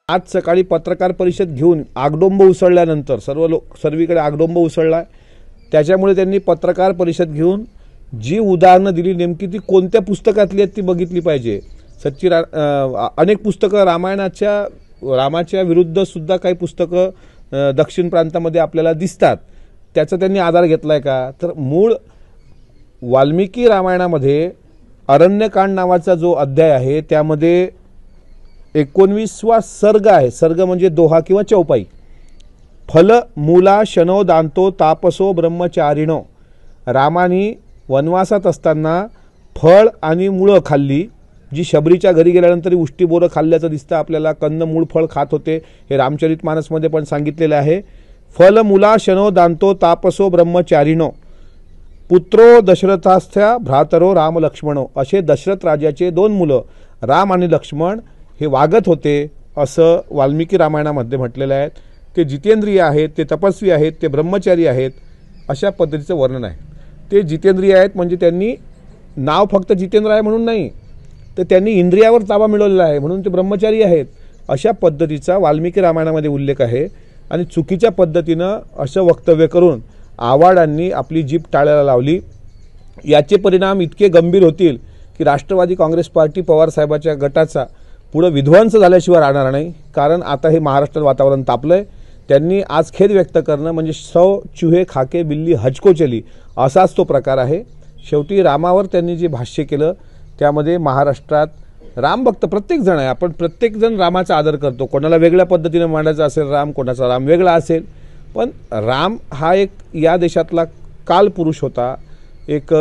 आज सकाळी पत्रकार परिषद घेऊन आगडोंब उसळल्यानंतर सर्वीकडे आगडोंब उसळला, त्याच्यामुळे त्यांनी पत्रकार परिषद घेऊन जी उदाहरणं दिली नेमकी ती कोणत्या पुस्तकातली आहेत ती बघितली पाहिजे। अनेक पुस्तकं रामाच्या विरुद्ध सुद्धा काही पुस्तकं दक्षिण प्रांतामध्ये आपल्याला दिसतात, त्याचा त्यांनी आधार घेतलाय का? तर मूळ वाल्मिकी रामायणामध्ये अरण्यकांड नावाचा जो अध्याय आहे त्यामध्ये 19वा सर्ग आहे। सर्ग म्हणजे दोहा किंवा चौपाई। फल मूला शनो दांतो तापसो ब्रह्मचारिणो। रामानी वनवासात असताना फळ आणि मुळं खाल्ली, जी शबरीच्या घरी गेल्यानंतर उष्टी बोरं खाल्ल्याचं दिसतं आपल्याला। कंद मूळ फळ खात होते, हे रामचरितमानसमध्ये पण सांगितलेलं आहे। फल मूला शनो दांतो तापसो ब्रह्मचारिणो पुत्रो दशरथास्थ्या भ्रातरो राम लक्ष्मणो। असे दशरथ राजाचे 2 मुलं राम आणि लक्ष्मण हे वागत होते असं वाल्मिकी रामायणामध्ये म्हटलेलं आहे। ते जितेंद्रिय आहेत, ते तपस्वी आहेत, ते ब्रह्मचारी आहेत, अशा पद्धतीचं वर्णन आहे। ते जितेंद्रिय आहेत म्हणजे त्यांनी नाव फक्त जितेंद्र आहे म्हणून नाही, तर त्यांनी इंद्रियावर ताबा मिळवलेला आहे म्हणून ते ब्रह्मचारी आहेत, अशा पद्धतीचा वाल्मिकी रामायणामध्ये उल्लेख आहे। आणि चुकीच्या पद्धतीनं असं वक्तव्य करून आव्हाडांनी आपली जीभ टाळायला लावली। याचे परिणाम इतके गंभीर होतील की राष्ट्रवादी काँग्रेस पार्टी पवार साहेबाच्या गटाचा पुढे विध्वंस झाल्याशिवाय राहणार नाही। कारण आता हे महाराष्ट्रात वातावरण तापलंय। त्यांनी आज खेद व्यक्त करणं म्हणजे सौ चूहे खाके बिल्ली हजको चली असाच तो प्रकार आहे। शेवटी रामावर त्यांनी जे भाष्य केलं त्यामध्ये महाराष्ट्रात रामभक्त प्रत्येक जण आहे, आपण प्रत्येक जण रामाचा आदर करतो। कोणाला वेगळ्या पद्धतीने मांडायचा असेल राम, कोणाचा राम वेगळा असेल, पण राम हा एक या देशातला कालपुरुष होता, एक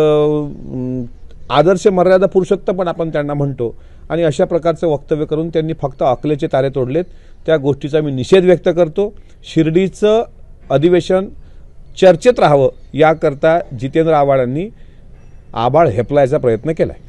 आदर्श मर्यादा पुरुषोत्तम पण आपण त्यांना म्हणतो। आणि अशा प्रकारचं वक्तव्य करून त्यांनी फक्त अकलेचे तारे तोडलेत, त्या गोष्टीचा मी निषेध व्यक्त करतो। शिर्डीचं अधिवेशन चर्चेत राहावं याकरता जितेंद्र आव्हाडांनी आभाळ हेपलायचा प्रयत्न केलाय।